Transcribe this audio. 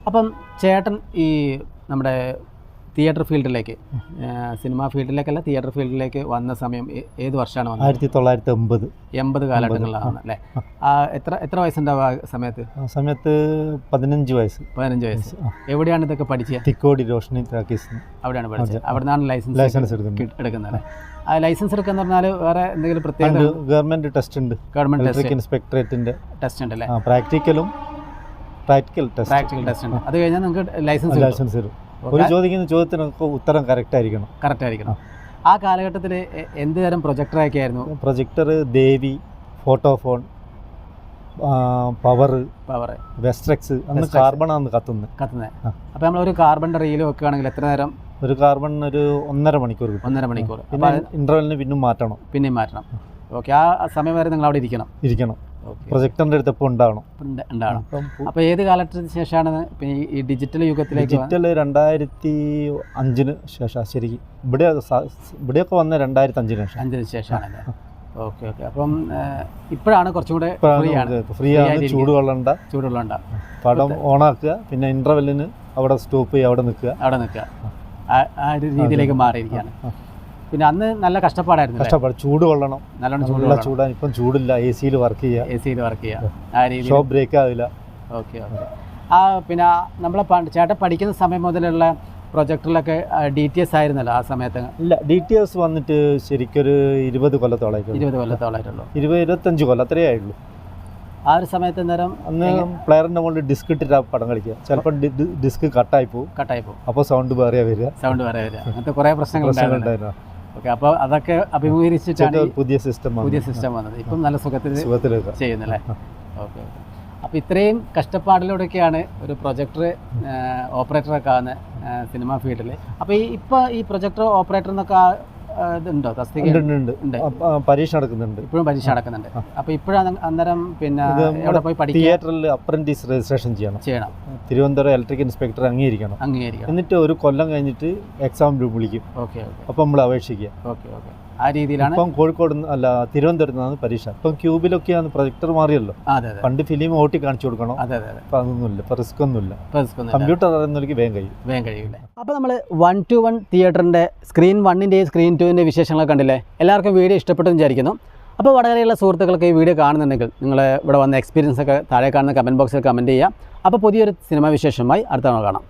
അപ്പം ചേട്ടൻ ഈ നമ്മുടെ തിയേറ്റർ ഫീൽഡിലേക്ക് സിനിമാ ഫീൽഡിലേക്കല്ല തിയേറ്റർ ഫീൽഡിലേക്ക് വന്ന സമയം ഏത് വർഷമാണ് വന്നത്? 1980 കാലഘട്ടങ്ങളിലാണ് അല്ലേ? എത്ര വയസ്സുണ്ടാവുക സമയത്ത്? 15 വയസ്സ്. എവിടെയാണ് ഇതൊക്കെ പഠിച്ചത്? തിക്കോടി റോഷ്നി ടാക്കീസ് അവിടെയാണ് പഠിച്ചത്. അവിടെ നിന്നാണ് ലൈസൻസ് എടുക്കുന്നത്. ആ ലൈസൻസ് എടുക്കുന്ന പറഞ്ഞാൽ വേറെ എന്തെങ്കിലും പ്രത്യേക ഗവൺമെന്റ് ടെസ്റ്റ് ഉണ്ട്? ഗവൺമെന്റ് ഇൻസ്പെക്ടറേറ്റിന്റെ ടെസ്റ്റ് ഉണ്ട് അല്ലേ? പ്രാക്ടിക്കൽ ടെസ്റ്റ് ഉണ്ട്. അത് കഴിഞ്ഞാൽ നിങ്ങൾക്ക് ലൈസൻസ് തരും. ഒരു ചോദിക്കുന്ന ചോദ്യത്തിനൊക്കെ ഉത്തരം കറക്റ്റ് ആയിരിക്കണം. ആ കാലഘട്ടത്തിൽ എന്ത് തരം പ്രൊജക്ടറൊക്കെ ആയിരുന്നു? പ്രൊജക്ടർ ദേവി, ഫോട്ടോഫോൺ, പവർ, വെസ്ട്രെക്സ്, അന്ന് കാർബണാണ് കത്തുന്നത്. അപ്പോൾ നമ്മളൊരു കാർബണിൻ്റെ റീല് വെക്കുകയാണെങ്കിൽ എത്ര നേരം? ഒരു കാർബൺ ഒരു 1.5 മണിക്കൂർ. പിന്നെ ഇന്റർവെല്ലിന് പിന്നെയും മാറ്റണം. ഓക്കെ. ആ സമയം വരെ നിങ്ങൾ അവിടെ ഇരിക്കണം. പ്രൊജക്ടറിന്റെ അടുത്തപ്പോൾ ഉണ്ടാവണം. അപ്പോൾ ഏത് കാലത്തിന് ശേഷമാണ് ഈ ഡിജിറ്റൽ യുഗത്തിലേക്ക്? ഡിജിറ്റൽ 2005 ശേഷം. ശരിക്കും ഇവിടെയൊക്കെ വന്ന 2005 ശേഷമാണല്ലേ? ഓക്കെ. അപ്പം ഇപ്പോഴാണ് കുറച്ചും കൂടെ ഫ്രീ ആണ്. ചൂടുവെള്ളം പടം ഓണാക്കുക, പിന്നെ ഇന്റർവെല്ലിന് അവിടെ സ്റ്റോപ്പ് ചെയ്യുക, അവിടെ നിൽക്കുക. ആ ഒരു രീതിയിലേക്ക് മാറിയിരിക്കുകയാണ്. പിന്നെ അന്ന് നല്ല കഷ്ടപ്പാടായിരുന്നു. ചൂട് കൊള്ളണം, നല്ലോണം ചൂടാണ്. ഇപ്പം ചൂടില്ല, എ സിയിൽ വർക്ക് ചെയ്യുക. ആ രീതി ഷോപ്പ് ബ്രേക്ക് ആവില്ല. ഓക്കെ. പിന്നെ നമ്മളെ ചേട്ടൻ പഠിക്കുന്ന സമയം മുതലുള്ള പ്രൊജക്ടറിലൊക്കെ DTS ആയിരുന്നല്ലോ ആ സമയത്ത്? ഇല്ല, DTS വന്നിട്ട് ശരിക്കൊരു 20 കൊല്ലത്തോളമായിട്ടുള്ളൂ. 25 കൊല്ലം അത്രയേ ആയുള്ളൂ. ആ ഒരു സമയത്ത് നേരം അന്ന് പ്ലെയറിന്റെ മുകളിൽ ഡിസ്ക് ഇട്ടിട്ട് പടം കളിക്കുക. ചിലപ്പോൾ ഡിസ്ക് കട്ടായി പോകും. അപ്പോൾ സൗണ്ട് വേറെ വരിക. അങ്ങനത്തെ കുറേ പ്രശ്നങ്ങളുണ്ടായിരുന്നു. ഓക്കെ. അപ്പോൾ അതൊക്കെ അഭിമുഖീകരിച്ചിട്ടാണ് പുതിയ സിസ്റ്റം വന്നത്. ഇപ്പം നല്ല സുഖത്തിൽ ചെയ്യുന്നല്ലേ? ഓക്കെ. അപ്പോൾ ഇത്രയും കഷ്ടപ്പാടിലൂടെയൊക്കെയാണ് ഒരു പ്രൊജക്ടർ ഓപ്പറേറ്ററൊക്കെ ആവുന്ന സിനിമാ ഫീൽഡിൽ. അപ്പോൾ ഇപ്പോൾ ഈ പ്രൊജക്ടർ ഓപ്പറേറ്റർ എന്നൊക്കെ ഇതുണ്ടോ? പരീക്ഷ നടക്കുന്നുണ്ട്. ഇപ്പോഴും പരീക്ഷ നടക്കുന്നുണ്ട്. അപ്പോൾ ഇപ്പോഴാണ് അന്നേരം പിന്നെ എവിടെ പോയി പഠിക്കുക? തിയേറ്ററിൽ അപ്രന്റീസ് രജിസ്ട്രേഷൻ ചെയ്യണം. തിരുവനന്തപുരം ഇലക്ട്രിക് ഇൻസ്പെക്ടർ അംഗീകരിക്കണം. എന്നിട്ട് ഒരു കൊല്ലം കഴിഞ്ഞിട്ട് എക്സാം വിളിക്കും. ഓക്കെ. അപ്പോൾ നമ്മൾ അപേക്ഷിക്കുക. ഓക്കെ. ആ രീതിയിലാണ്. ഇപ്പം കോഴിക്കോട് അല്ല, തിരുവനന്തപുരത്ത് നിന്നാണ് പരീക്ഷ. ഇപ്പം ക്യൂബിലൊക്കെയാണ് പ്രൊജക്ടർ മാറിയല്ലോ. പണ്ട് ഫിലിം ഓട്ടി കാണിച്ചു കൊടുക്കണം. അപ്പം അതൊന്നുമില്ല. ഇപ്പം റിസ്ക് ഒന്നുമില്ല. കമ്പ്യൂട്ടർ അറിയുന്നവർക്ക് വേഗം കഴിയില്ല. അപ്പോൾ നമ്മൾ 1:1 തിയേറ്ററിൻ്റെ സ്ക്രീൻ 1ൻ്റെയും സ്ക്രീൻ 2ൻ്റെ വിശേഷങ്ങളൊക്കെ കണ്ടില്ലേ? എല്ലാവർക്കും വീഡിയോ ഇഷ്ടപ്പെട്ടെന്ന് വിചാരിക്കുന്നു. അപ്പോൾ വടകരയുള്ള സുഹൃത്തുക്കൾക്ക് ഈ വീഡിയോ കാണുന്നുണ്ടെങ്കിൽ നിങ്ങൾ ഇവിടെ വന്ന എക്സ്പീരിയൻസ് ഒക്കെ താഴെ കാണുന്ന കമൻറ്റ് ബോക്സിൽ കമൻറ്റ് ചെയ്യുക. അപ്പോൾ പുതിയൊരു സിനിമാ വിശേഷമായി അടുത്ത തവണ കാണാം.